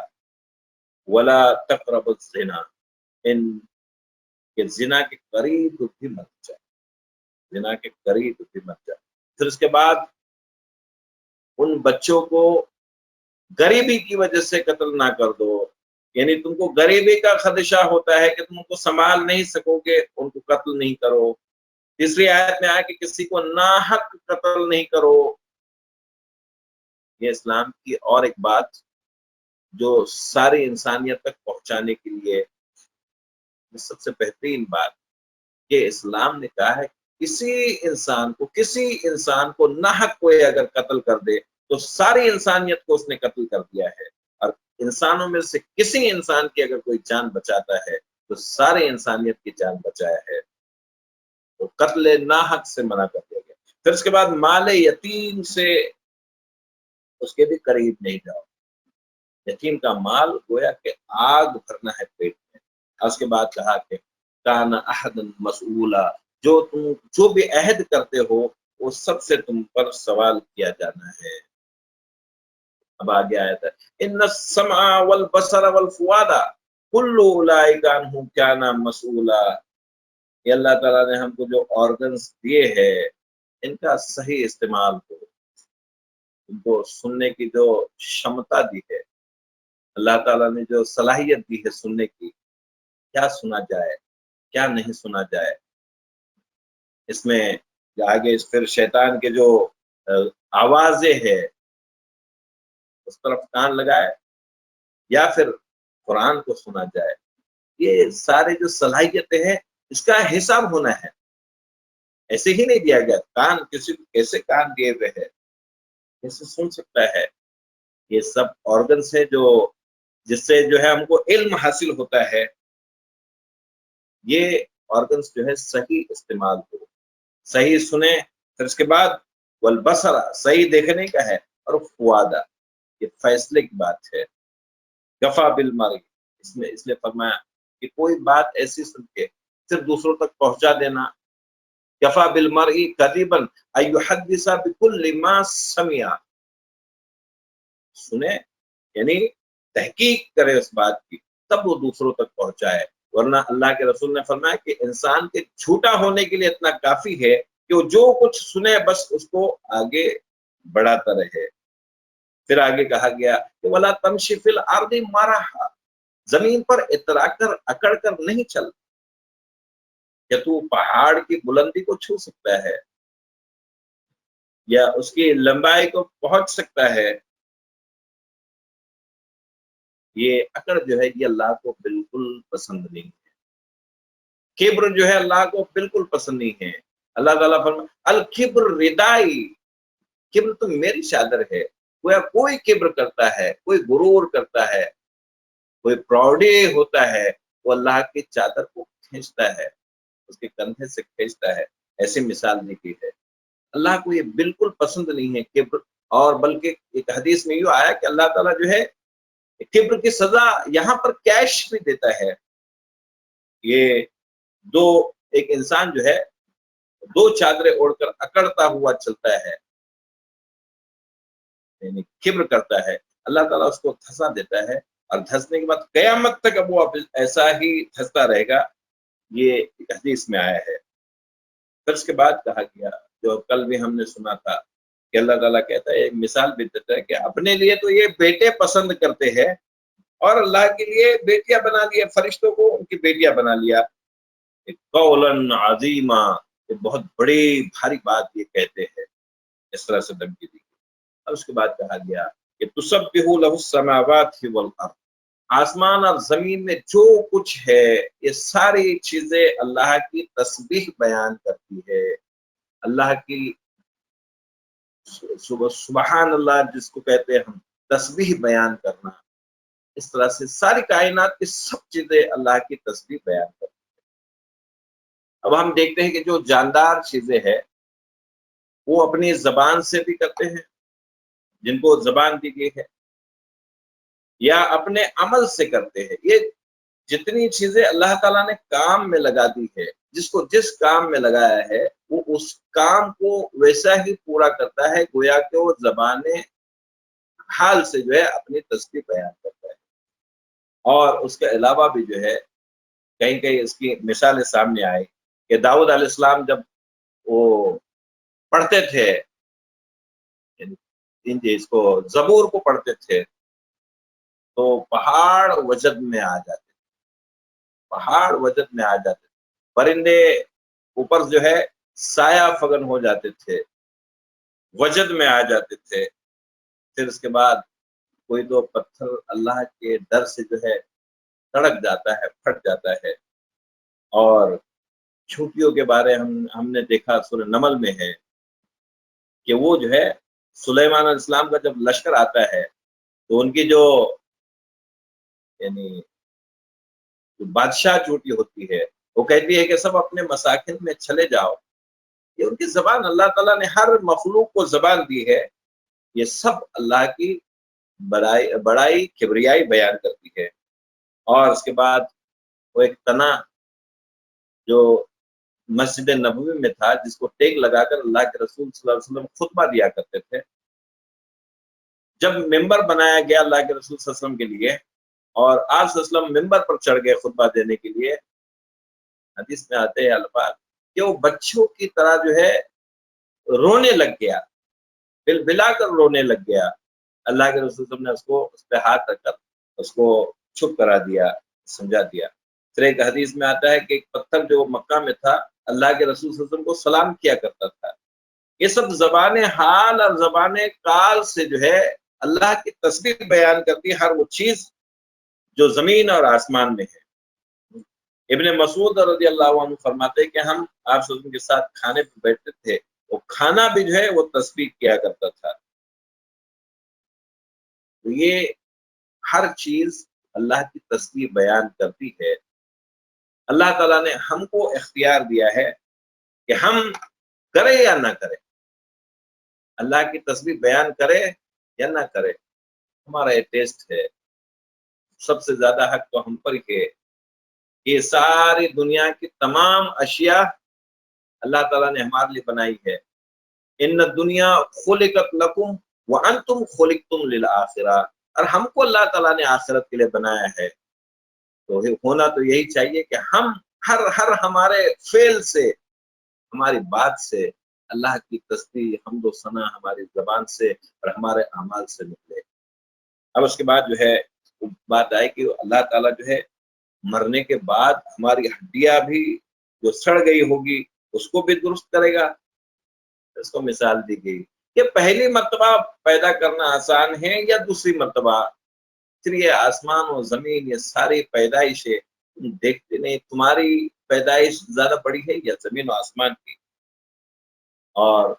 وَلَا تَقْرَبُوا الزِّنَا، ان کے زنا کے قریب بھی مت جائے، زنا کے قریب بھی مت جائے۔ پھر اس کے بعد ان بچوں کو غریبی کی وجہ سے قتل نہ کر دو، یعنی تم کو غریبی کا خدشہ ہوتا ہے کہ تم کو سنبھال نہیں سکو گے، ان کو قتل نہیں کرو۔ تیسری آیت میں آیا کہ کسی کو ناحق قتل نہیں کرو۔ یہ اسلام کی اور ایک بات جو ساری انسانیت تک پہنچانے کے لیے سب سے بہترین بات کہ اسلام نے کہا ہے کسی انسان کو ناحق کوئی اگر قتل کر دے تو ساری انسانیت کو اس نے قتل کر دیا ہے، اور انسانوں میں سے کسی انسان کی اگر کوئی جان بچاتا ہے تو سارے انسانیت کی جان بچایا ہے، تو قتل ناحق سے منع کر دیا گیا۔ پھر اس کے بعد مال یتیم سے اس کے بھی قریب نہیں جاؤ، یتیم کا مال گویا کہ آگ بھرنا ہے پیٹ میں۔ اس کے بعد کہا کہ کان احد مسئولا، جو بھی عہد کرتے ہو وہ سب سے تم پر سوال کیا جانا ہے۔ اب آگے آیا تھا ان السمع والبصر والفؤاد کل اولئک عنہ کان مسئولا، یہ اللہ تعالیٰ نے ہم کو جو آرگنز دیے ہیں ان کا صحیح استعمال ہو، ان کو سننے کی جو شمتا دی ہے، اللہ تعالیٰ نے جو صلاحیت دی ہے سننے کی، کیا سنا جائے کیا نہیں سنا جائے، اس میں آگے پھر شیطان کے جو آوازیں ہے اس طرف کان لگائے یا پھر قرآن کو سنا جائے، یہ سارے جو صلاحیتیں ہیں اس کا حساب ہونا ہے، ایسے ہی نہیں دیا گیا۔ کان کسی کو کیسے کان دیے ہوئے ہے، کیسے سن سکتا ہے؟ یہ سب آرگنس ہے جو جس سے جو ہے ہم کو علم حاصل ہوتا ہے، یہ آرگنس جو ہے صحیح استعمال ہو، صحیح سنیں، پھر اس کے بعد والبصر صحیح دیکھنے کا ہے، اور فؤادا یہ فیصلے کی بات ہے۔ کفا بالمرء اس لیے فرمایا کہ کوئی بات ایسی سن کے صرف دوسروں تک پہنچا دینا، کفا بالمرء کذبا ان یحدث بکل ما سمع، سنے یعنی تحقیق کرے اس بات کی تب وہ دوسروں تک پہنچائے، ورنہ اللہ کے رسول نے فرمایا کہ انسان کے جھوٹا ہونے کے لیے اتنا کافی ہے کہ وہ جو کچھ سنے بس اس کو آگے بڑھاتا رہے۔ پھر آگے کہا گیا کہ وَلَا تَمْشِ فِي الْأَرْضِ مَرَحًا، زمین پر اترا کر اکڑ کر نہیں چل، کہ تو پہاڑ کی بلندی کو چھو سکتا ہے یا اس کی لمبائی کو پہنچ سکتا ہے، یہ اکڑ جو ہے یہ اللہ کو بالکل پسند نہیں ہے، کبر جو ہے اللہ کو بالکل پسند نہیں ہے۔ اللہ تعالیٰ فرماتا الکبر ردائی، کبر تو میری چادر ہے۔ گویا کوئی کبر کرتا ہے، کوئی غرور کرتا ہے، کوئی پراؤڈی ہوتا ہے، وہ اللہ کی چادر کو کھینچتا ہے، اس کے کندھے سے کھینچتا ہے، ایسی مثال دی گئی ہے۔ اللہ کو یہ بالکل پسند نہیں ہے کبر، اور بلکہ ایک حدیث میں یوں آیا کہ اللہ تعالیٰ جو ہے کبر کی سزا یہاں پر کیش بھی دیتا ہے۔ یہ ایک انسان جو ہے دو چادریں اوڑھ کر اکڑتا ہوا چلتا ہے، یعنی کبر کرتا ہے، اللہ تعالیٰ اس کو دھسا دیتا ہے، اور دھسنے کے بعد قیامت تک اب وہ ایسا ہی دھستا رہے گا، یہ ایک حدیث میں آیا ہے۔ پھر اس کے بعد کہا گیا جو کل بھی ہم نے سنا تھا کہ اللہ تعالیٰ کہتا ہے، ایک مثال بھی دیتا ہے کہ اپنے لیے تو یہ بیٹے پسند کرتے ہیں اور اللہ کے لیے بیٹیاں بنا لیا، فرشتوں کو ان کی بیٹیاں بنا لیا۔ قولاً عظیما، یہ بہت بڑی بھاری بات یہ کہتے ہیں، اس طرح سے دھمکی دی۔ اور اس کے بعد کہا گیا کہ تسبح لہ السماوات والارض، آسمان اور زمین میں جو کچھ ہے یہ ساری چیزیں اللہ کی تسبیح بیان کرتی ہے، اللہ کی سبحان اللہ جس کو کہتے ہیں ہم تسبیح بیان کرنا، اس طرح سے ساری کائنات کی سب چیزیں اللہ کی تسبیح بیان کرتی ہیں۔ اب ہم دیکھتے ہیں کہ جو جاندار چیزیں ہیں وہ اپنی زبان سے بھی کرتے ہیں، جن کو زبان دی گئی ہے، یا اپنے عمل سے کرتے ہیں۔ یہ جتنی چیزیں اللہ تعالیٰ نے کام میں لگا دی ہے، جس کو جس کام میں لگایا ہے وہ اس کام کو ویسا ہی پورا کرتا ہے، گویا کہ وہ زبان حال سے جو ہے اپنی تسبیح بیان کرتا ہے۔ اور اس کے علاوہ بھی جو ہے کہیں کہیں اس کی مثالیں سامنے آئی کہ داؤد علیہ السلام جب وہ پڑھتے تھے، اس کو زبور کو پڑھتے تھے تو پہاڑ وجد میں آ جاتے، پہاڑ وجد میں آ جاتے، پرندے اوپر جو ہے سایہ فگن ہو جاتے تھے، وجد میں آ جاتے تھے۔ پھر اس کے بعد کوئی دو پتھر اللہ کے ڈر سے جو ہے تڑک جاتا ہے، پھٹ جاتا ہے۔ اور چھوٹیوں کے بارے ہم نے دیکھا سورہ نمل میں ہے کہ وہ جو ہے سلیمان علیہ السلام کا جب لشکر آتا ہے تو ان کی جو یعنی بادشاہ چوٹی ہوتی ہے وہ کہتی ہے کہ سب اپنے مساکن میں چلے جاؤ۔ یہ ان کی زبان، اللہ تعالیٰ نے ہر مخلوق کو زبان دی ہے، یہ سب اللہ کی بڑائی کبریائی بیان کرتی ہے۔ اور اس کے بعد وہ ایک تنا جو مسجد نبوی میں تھا، جس کو ٹیک لگا کر اللہ کے رسول صلی اللہ علیہ وسلم خطبہ دیا کرتے تھے، جب ممبر بنایا گیا اللہ کے رسول صلی اللہ علیہ وسلم کے لیے اور آپ صلی اللہ علیہ وسلم ممبر پر چڑھ گئے خطبہ دینے کے لیے، حدیث میں آتے ہیں الفاظ کہ وہ بچوں کی طرح جو ہے رونے لگ گیا، بل بلا کر رونے لگ گیا. اللہ کے رسول صلی اللہ علیہ وسلم نے اس کو اس پہ ہاتھ رکھ کر اس کو چپ کرا دیا، سمجھا دیا. پھر ایک حدیث میں آتا ہے کہ ایک پتھر جو مکہ میں تھا اللہ کے رسول صلی اللہ علیہ وسلم کو سلام کیا کرتا تھا. یہ سب زبان حال اور زبان کال سے جو ہے اللہ کی تسبیح بیان کرتی ہے، ہر وہ چیز جو زمین اور آسمان میں ہے. ابن مسعود رضی اللہ عنہ فرماتے ہیں کہ ہم آپ صلی اللہ علیہ وسلم کے ساتھ کھانے پہ بیٹھتے تھے، وہ کھانا بھی جو ہے وہ تسبیح کیا کرتا تھا. تو یہ ہر چیز اللہ کی تسبیح بیان کرتی ہے. اللہ تعالیٰ نے ہم کو اختیار دیا ہے کہ ہم کرے یا نہ کرے، اللہ کی تسبیح بیان کرے یا نہ کرے، ہمارا یہ ٹیسٹ ہے. سب سے زیادہ حق تو ہم پر ہی ہے. یہ ساری دنیا کی تمام اشیاء اللہ تعالیٰ نے ہمارے لیے بنائی ہے. ان الدنیا خلقت لکم وانتم خلقتم للآخرہ، اور ہم کو اللہ تعالیٰ نے آخرت کے لیے بنایا ہے. تو ہونا تو یہی چاہیے کہ ہم ہر ہمارے فعل سے، ہماری بات سے اللہ کی تسبیح حمد و ثنا ہماری زبان سے اور ہمارے اعمال سے نکلے. اب اس کے بعد جو ہے بات آئے کہ اللہ تعالیٰ جو ہے مرنے کے بعد ہماری ہڈیاں بھی جو سڑ گئی ہوگی اس کو بھی درست کرے گا. اس کو مثال دی گئی کہ پہلی مرتبہ پیدا کرنا آسان ہے یا دوسری مرتبہ. پھر یہ آسمان و زمین یہ ساری پیدائشیں تم دیکھتے نہیں، تمہاری پیدائش زیادہ بڑی ہے یا زمین و آسمان کی. اور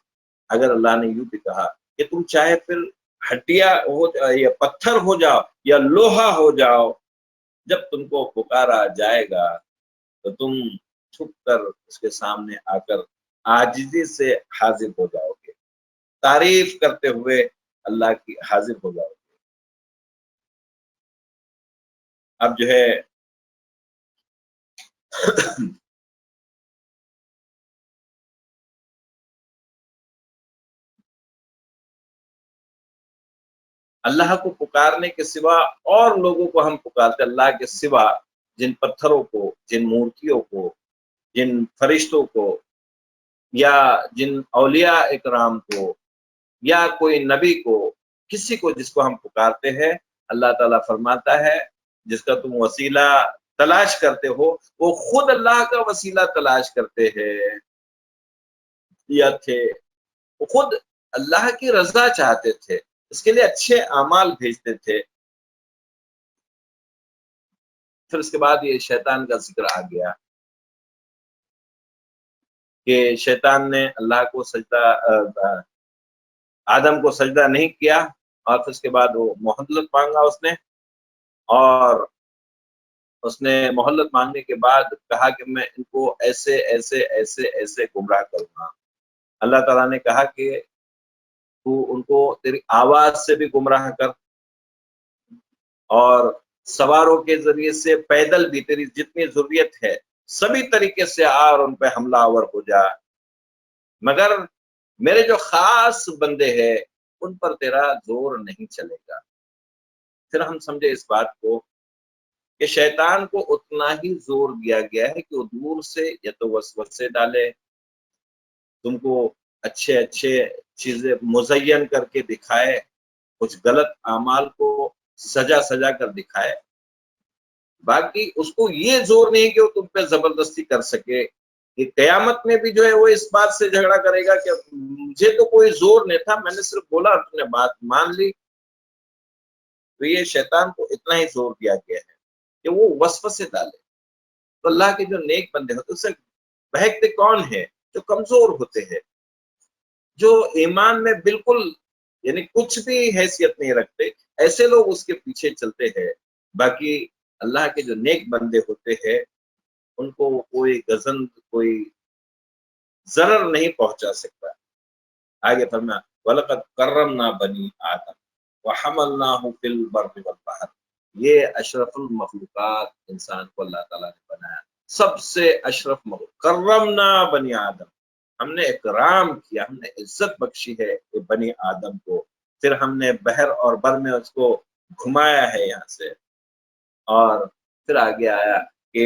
اگر اللہ نے یوں بھی کہا کہ تم چاہے پھر ہڈیاں ہو یا پتھر ہو جاؤ یا لوہا ہو جاؤ، جب تم کو پکارا جائے گا تو تم چھپ کر اس کے سامنے آ کر عاجزی سے حاضر ہو جاؤ گے، تعریف کرتے ہوئے اللہ کی حاضر ہو جاؤ گے. اب جو ہے اللہ کو پکارنے کے سوا اور لوگوں کو ہم پکارتے، اللہ کے سوا جن پتھروں کو، جن مورتیوں کو، جن فرشتوں کو، یا جن اولیاء اکرام کو، یا کوئی نبی کو، کسی کو جس کو ہم پکارتے ہیں، اللہ تعالیٰ فرماتا ہے جس کا تم وسیلہ تلاش کرتے ہو وہ خود اللہ کا وسیلہ تلاش کرتے ہیں یا تھے. وہ خود اللہ کی رضا چاہتے تھے، اس کے لیے اچھے اعمال بھیجتے تھے. پھر اس کے بعد یہ شیطان کا ذکر آ گیا کہ شیطان نے اللہ کو سجدہ آدم کو سجدہ نہیں کیا، اور پھر اس کے بعد وہ مہلت مانگا اس نے، اور اس نے مہلت مانگنے کے بعد کہا کہ میں ان کو ایسے ایسے ایسے ایسے گمراہ کروں گا. اللہ تعالیٰ نے کہا کہ تو ان کو تیری آواز سے بھی گمراہ کر، اور سواروں کے ذریعے سے پیدل بھی تیری جتنی ضروریت ہے سبھی طریقے سے آ اور ان پہ حملہ آور ہو جا، مگر میرے جو خاص بندے ہیں ان پر تیرا زور نہیں چلے گا. پھر ہم سمجھے اس بات کو کہ شیطان کو اتنا ہی زور دیا گیا ہے کہ وہ دور سے یا تو وسوسے ڈالے، تم کو اچھے اچھے چیزیں مزین کر کے دکھائے، کچھ غلط اعمال کو سجا سجا کر دکھائے. باقی اس کو یہ زور نہیں کہ وہ تم پہ زبردستی کر سکے. کہ قیامت میں بھی جو ہے وہ اس بات سے جھگڑا کرے گا کہ مجھے تو کوئی زور نہیں تھا، میں نے صرف بولا تم نے بات مان لی. تو یہ شیطان کو اتنا ہی زور دیا گیا ہے کہ وہ وسوسے ڈالے. تو اللہ کے جو نیک بندے ہوتے اسے بہکتے کون ہے؟ جو کمزور ہوتے ہیں، جو ایمان میں بالکل یعنی کچھ بھی حیثیت نہیں رکھتے، ایسے لوگ اس کے پیچھے چلتے ہیں. باقی اللہ کے جو نیک بندے ہوتے ہیں ان کو کوئی گزند، کوئی ضرر نہیں پہنچا سکتا. آگے فرمایا وَلَقَدْ كَرَّمْنَا بَنِي آدَمَ وَحَمَلْنَاهُمْ فِي الْبَرِّ وَالْبَحْرِ. یہ اشرف المخلوقات انسان کو اللہ تعالیٰ نے بنایا، سب سے اشرف مخلوق. کرمنا بنی آدم، ہم نے اکرام کیا، ہم نے عزت بخشی ہے بنی آدم کو. پھر ہم نے بحر اور بر میں اس کو گھمایا ہے یہاں سے. اور پھر آگے آیا کہ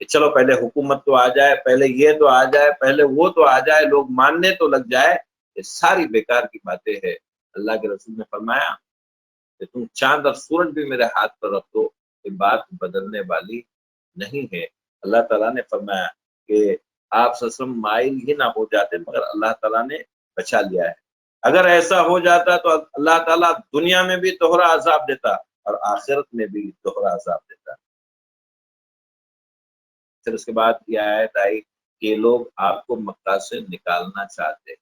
کہ چلو پہلے حکومت تو آ جائے، پہلے یہ تو آ جائے، پہلے وہ تو آ جائے، لوگ ماننے تو لگ جائے، یہ ساری بیکار کی باتیں ہیں۔ اللہ کے رسول نے فرمایا کہ تم چاند اور سورج بھی میرے ہاتھ پر رکھ دو، یہ بات بدلنے والی نہیں ہے۔ اللہ تعالیٰ نے فرمایا کہ آپ صلی اللہ علیہ وسلم مائل ہی نہ ہو جاتے، مگر اللہ تعالیٰ نے بچا لیا ہے۔ اگر ایسا ہو جاتا تو اللہ تعالیٰ دنیا میں بھی دوہرا عذاب دیتا اور آخرت میں بھی دوہرا عذاب دیتا۔ پھر اس کے بعد یہ آیت آئی کہ لوگ آپ کو مکہ سے نکالنا چاہتے ہیں۔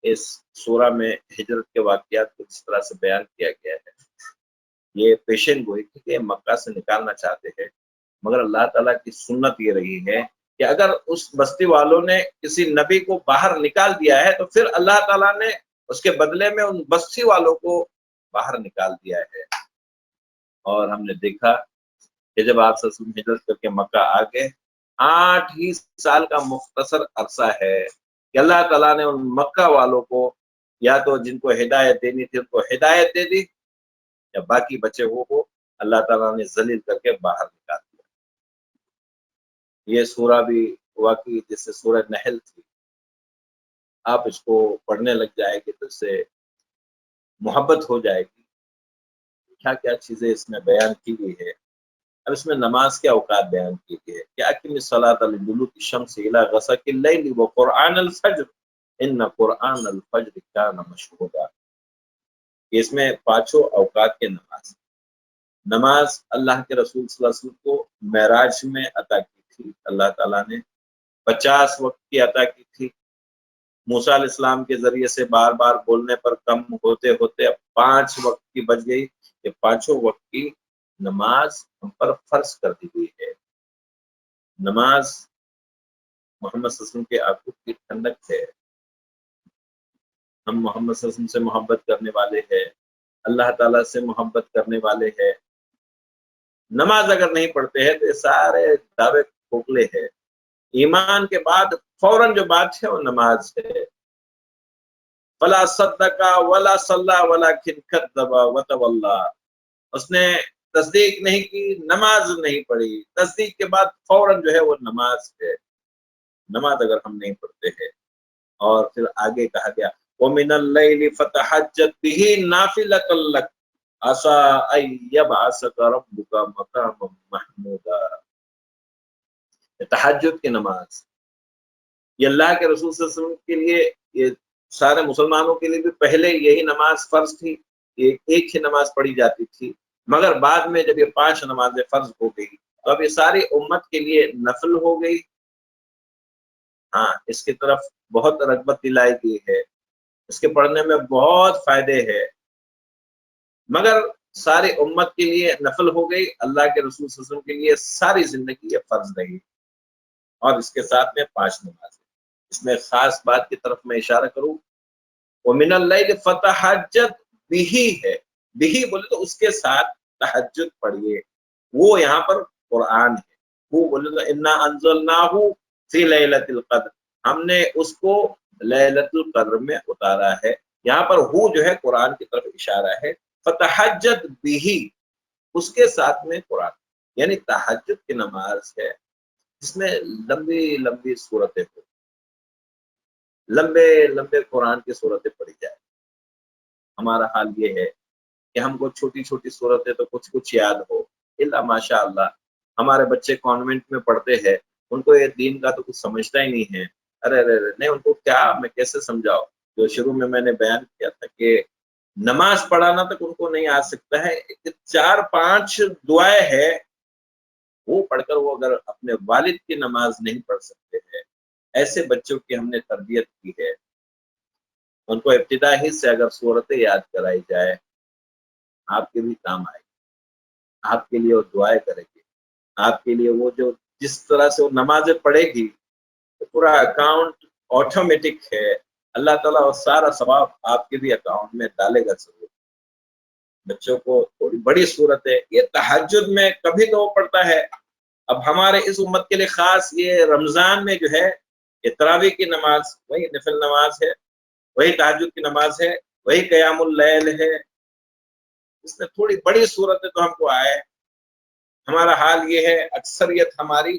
اس سورہ میں ہجرت کے واقعات کو اس طرح سے بیان کیا گیا ہے، یہ پیشین گوئی تھی کہ مکہ سے نکالنا چاہتے ہیں، مگر اللہ تعالیٰ کی سنت یہ رہی ہے کہ اگر اس بستی والوں نے کسی نبی کو باہر نکال دیا ہے تو پھر اللہ تعالیٰ نے اس کے بدلے میں ان بستی والوں کو باہر نکال دیا ہے۔ اور ہم نے دیکھا کہ جب آپ صلی اللہ علیہ وسلم ہجرت کر کے مکہ آ گئے، 8 ہی سال کا مختصر عرصہ ہے کہ اللہ تعالیٰ نے ان مکہ والوں کو یا تو جن کو ہدایت دینی تھی ان کو ہدایت دے دی، یا باقی بچے وہ اللہ تعالیٰ نے ذلیل کر کے باہر نکال دیا۔ یہ سورہ بھی واقعی جس سے سورہ نحل تھی، آپ اس کو پڑھنے لگ جائے گی تو اس سے محبت ہو جائے گی، کیا کیا چیزیں اس میں بیان کی گئی ہے۔ اب اس میں نماز کے اوقات بیان کیے گئے کہ اقم الصلاۃ لدلوک الشمس الی غسق اللیل وقرآن الفجر ان قرآن الفجر کان مشہودا۔ اس میں 5 اوقات کے نماز اللہ کے رسول صلی اللہ علیہ وسلم کو معراج میں عطا کی تھی۔ اللہ تعالیٰ نے 50 وقت کی عطا کی تھی، موسیٰ علیہ السلام کے ذریعے سے بار بار بولنے پر کم ہوتے ہوتے اب 5 وقت کی بچ گئی۔ یہ 5 وقت کی نماز ہم پر فرض کر دی گئی ہے۔ نماز محمد صلی اللہ علیہ وسلم کے آنکھوں کی ٹھنڈک ہے۔ ہم محمد صلی اللہ علیہ وسلم سے محبت کرنے والے ہیں، اللہ تعالیٰ سے محبت کرنے والے ہیں، نماز اگر نہیں پڑھتے ہیں تو یہ سارے دعوے کھوکھلے ہیں۔ ایمان کے بعد فوراً جو بات ہے وہ نماز ہے۔ فلا صدق ولا صلی ولکن کذب وتولی، اس نے تصدیق نہیں کی، نماز نہیں پڑھی، تصدیق کے بعد فوراً جو ہے وہ نماز ہے۔ نماز اگر ہم نہیں پڑھتے ہیں، اور پھر آگے کہا گیا وَمِنَ اللَّيْلِ فَتَحَجَّدْ بِهِ نَافِلَةً لَكَ عَسَىٰ أَن يَبْعَثَكَ رَبُّكَ مَقَامًا مَحْمُودًا۔ تہجد کی نماز یہ اللہ کے رسول صلی اللہ علیہ وسلم کے لیے، یہ سارے مسلمانوں کے لیے بھی پہلے یہی نماز فرض تھی، یہ ایک ہی نماز پڑھی جاتی تھی، مگر بعد میں جب یہ 5 نمازیں فرض ہو گئی تو اب یہ ساری امت کے لیے نفل ہو گئی۔ ہاں، اس کی طرف بہت رغبت دلائی گئی ہے، اس کے پڑھنے میں بہت فائدے ہیں، مگر ساری امت کے لیے نفل ہو گئی، اللہ کے رسول صلی اللہ علیہ وسلم کے لیے ساری زندگی یہ فرض رہی، اور اس کے ساتھ میں 5 نمازیں۔ اس میں خاص بات کی طرف میں اشارہ کروں، وَمِنَ اللَّيْلِ فَتَحَجَّدْ بِهِ ہے، بِهِ بولے تو اس کے ساتھ تہجد پڑھیے، وہ یہاں پر قرآن ہے، وہ بولے تو اِنَّا أَنزَلْنَاهُ فِي لَيْلَةِ الْقَدْرِ، ہم نے اس کو لیلۃ القدر میں اتارا ہے۔ یہاں پر ہو جو ہے قرآن کی طرف اشارہ ہے، فَتَحَجَّدْ بِهِ اس کے ساتھ میں قرآن، یعنی تہجد کی نماز ہے جس میں لمبی لمبی صورتیں ہو، لمبے لمبے قرآن کی صورتیں پڑھی جائے۔ ہمارا حال یہ ہے کہ ہم کو چھوٹی چھوٹی صورتیں تو کچھ کچھ یاد ہو، الا ماشاء اللہ ہمارے بچے کانوینٹ میں پڑھتے ہیں، ان کو یہ دین کا تو کچھ سمجھتا ہی نہیں ہے۔ ارے نہیں، ان کو کیا میں کیسے سمجھاؤ؟ جو شروع میں نے بیان کیا تھا کہ نماز پڑھانا تک ان کو نہیں آ سکتا ہے، 4-5 دعائیں ہیں وہ پڑھ کر وہ اگر اپنے والد کی نماز نہیں پڑھ سکتے ہیں، ایسے بچوں کی ہم نے تربیت کی ہے۔ ان کو ابتدا ہی سے اگر صورتیں یاد کرائی جائے، آپ کے بھی کام آئے گی، آپ کے لیے وہ دعائیں کرے گی، آپ کے لیے وہ جو جس طرح سے وہ نمازیں پڑھے گی تو پورا اکاؤنٹ آٹومیٹک ہے، اللہ تعالیٰ وہ سارا ثواب آپ کے بھی اکاؤنٹ میں ڈالے گا ضرور۔ بچوں کو تھوڑی بڑی صورت ہے، یہ تہجد میں کبھی تو وہ پڑھتا ہے۔ اب ہمارے اس امت کے لیے خاص یہ رمضان میں جو ہے یہ تراویح کی نماز، وہی نفل نماز ہے، وہی تہجد کی نماز ہے، وہی قیام اللیل ہے، اس میں تھوڑی بڑی صورتیں تو ہم کو آئے۔ ہمارا حال یہ ہے، اکثریت ہماری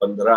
15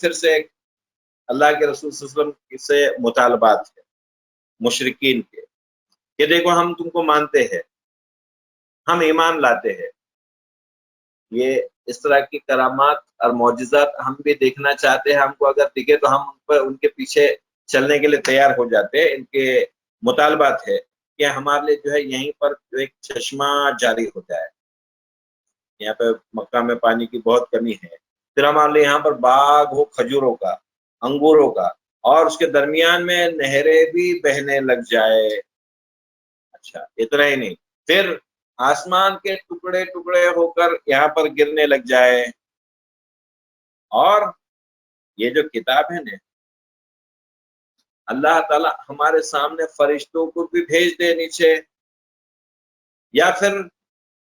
پھر سے ایک اللہ کے رسول صلی اللہ علیہ وسلم سے مطالبات ہے مشرکین کے کہ دیکھو ہم تم کو مانتے ہیں، ہم ایمان لاتے ہیں، یہ اس طرح کی کرامات اور معجزات ہم بھی دیکھنا چاہتے ہیں، ہم کو اگر دکھے تو ہم ان کے پیچھے چلنے کے لیے تیار ہو جاتے ہیں۔ ان کے مطالبات ہے کہ ہمارے لیے جو ہے یہیں پر جو ایک چشمہ جاری ہو جائے، یہاں پہ مکہ میں پانی کی بہت کمی ہے، پھر ہمارے لیے یہاں پر باغ ہو کھجوروں کا، انگوروں کا، اور اس کے درمیان میں نہریں بھی بہنے لگ جائے۔ اچھا اتنا ہی نہیں، پھر آسمان کے ٹکڑے ٹکڑے ہو کر یہاں پر گرنے لگ جائے، اور یہ جو کتاب ہے نا اللہ تعالی ہمارے سامنے فرشتوں کو بھی بھیج دے نیچے، یا پھر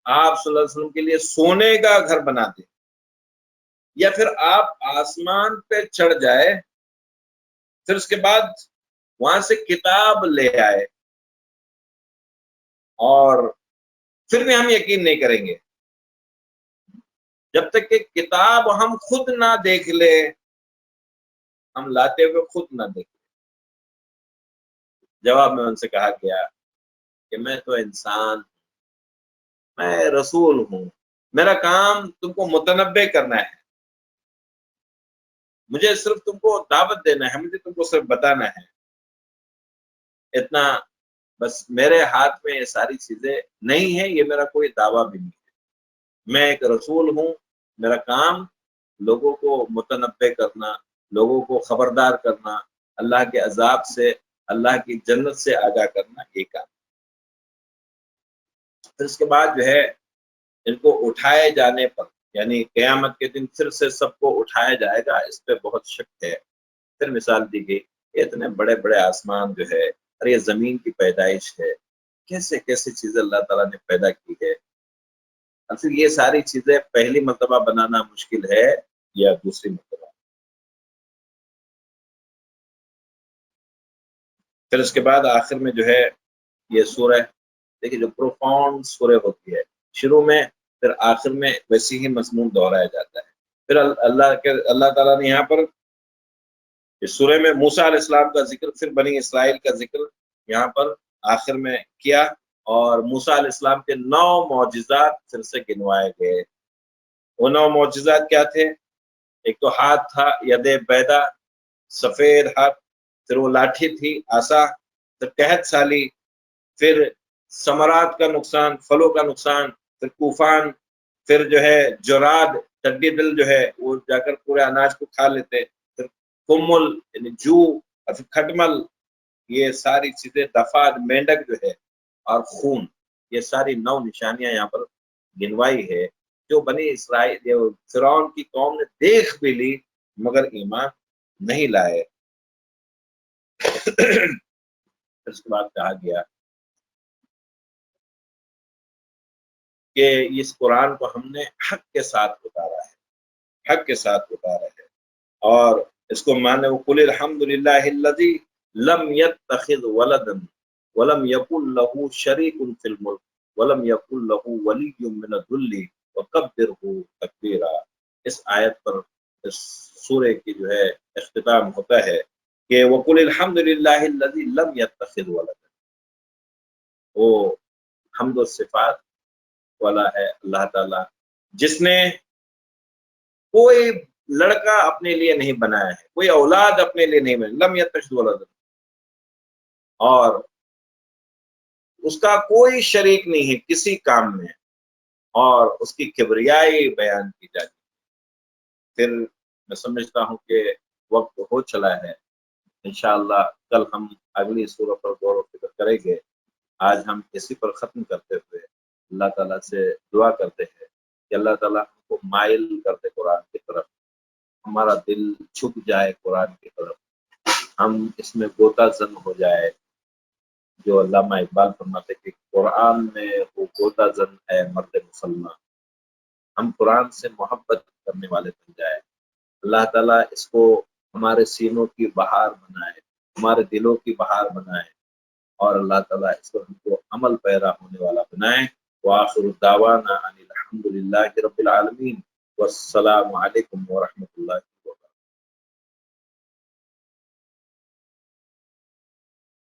آپ صلی اللہ علیہ وسلم کے لیے سونے کا گھر بنا دے، یا پھر آپ آسمان پہ چڑھ جائے، پھر اس کے بعد وہاں سے کتاب لے آئے، اور پھر بھی ہم یقین نہیں کریں گے جب تک کہ کتاب ہم خود نہ دیکھ لے، ہم لاتے ہوئے خود نہ دیکھ لے۔ جواب میں ان سے کہا گیا کہ میں تو انسان، میں رسول ہوں، میرا کام تم کو متنبع کرنا ہے، مجھے صرف تم کو دعوت دینا ہے، مجھے تم کو صرف بتانا ہے، اتنا بس۔ میرے ہاتھ میں یہ ساری چیزیں نہیں ہیں، یہ میرا کوئی دعویٰ بھی نہیں ہے، میں ایک رسول ہوں، میرا کام لوگوں کو متنبع کرنا، لوگوں کو خبردار کرنا، اللہ کے عذاب سے، اللہ کی جنت سے آگاہ کرنا، یہ کام۔ پھر اس کے بعد جو ہے ان کو اٹھائے جانے پر، یعنی قیامت کے دن پھر سے سب کو اٹھایا جائے گا، اس پہ بہت شک ہے۔ پھر مثال دی گئی، اتنے بڑے بڑے آسمان جو ہے، اور یہ زمین کی پیدائش ہے، کیسے کیسے چیزیں اللہ تعالیٰ نے پیدا کی ہے، اور پھر یہ ساری چیزیں پہلی مرتبہ بنانا مشکل ہے یا دوسری مرتبہ۔ پھر اس کے بعد آخر میں جو ہے یہ سورہ، دیکھیے جو پروفاؤنڈ سورہ ہوتی ہے، شروع میں پھر آخر میں ویسے ہی مضمون دہرایا جاتا ہے۔ پھر اللہ تعالیٰ نے یہاں پر اس سورہ میں موسیٰ علیہ السلام کا ذکر، پھر بنی اسرائیل کا ذکر یہاں پر آخر میں کیا، اور موسیٰ علیہ السلام کے 9 معجزات پھر سے گنوائے گئے۔ وہ 9 معجزات کیا تھے؟ ایک تو ہاتھ تھا، ید بیدا، سفید ہاتھ، پھر وہ لاٹھی تھی، آسا، پھر قحط سالی، پھر ثمرات کا نقصان، پھلوں کا نقصان، پھر طوفان، پھر جو ہے جراد، ٹڈی دل جو ہے وہ جا کر پورے اناج کو کھا لیتے، پھر کمل یعنی جو، اور پھر کھٹمل، یہ ساری چیزیں، دفاد مینڈک جو ہے، اور خون، یہ ساری 9 نشانیاں یہاں پر گنوائی ہے، جو بنی اسرائیل فرعون کی قوم نے دیکھ بھی لی مگر ایمان نہیں لائے۔ پھر اس کے بعد کہا گیا کہ اس قرآن کو ہم نے حق کے ساتھ اتارا ہے، حق کے ساتھ اتارا ہے، اور اس کو مانے وقل الحمد للہ الذی لم یتخذ ولدا ولم یکن له شریک فی الملک ولم یکن له ولی من الذل وکبرہ تکبیرا۔ اس آیت پر اس سورہ کی جو ہے اختتام ہوتا ہے کہ وقل الحمد للہ الذی لم یتخذ ولدا، وہ حمد و صفات والا ہے اللہ تعالیٰ جس نے کوئی لڑکا اپنے لیے نہیں بنایا ہے، کوئی اولاد اپنے لیے نہیں بنایا، لم یتخذ ولدا، اور اس کا کوئی شریک نہیں ہے کسی کام میں، اور اس کی کبریائی بیان کی جاتی ہے۔ پھر میں سمجھتا ہوں کہ وقت ہو چلا ہے، انشاءاللہ کل ہم اگلی سورہ پر غور و فکر کریں گے۔ آج ہم اسی پر ختم کرتے ہوئے اللہ تعالیٰ سے دعا کرتے ہیں کہ اللہ تعالیٰ ہم کو مائل کر دے قرآن کی طرف، ہمارا دل جھک جائے قرآن کی طرف، ہم اس میں غوطہ زن ہو جائے، جو علامہ اقبال فرماتے کہ قرآن میں وہ غوطہ زن ہے مرد مسلمان، ہم قرآن سے محبت کرنے والے بن جائے۔ اللہ تعالیٰ اس کو ہمارے سینوں کی بہار بنائے، ہمارے دلوں کی بہار بنائے، اور اللہ تعالیٰ اس کو ہم کو عمل پیرا ہونے والا بنائے۔ وآخر دعوانا ان الحمد للہ رب العالمین، والسلام علیکم ورحمۃ اللہ۔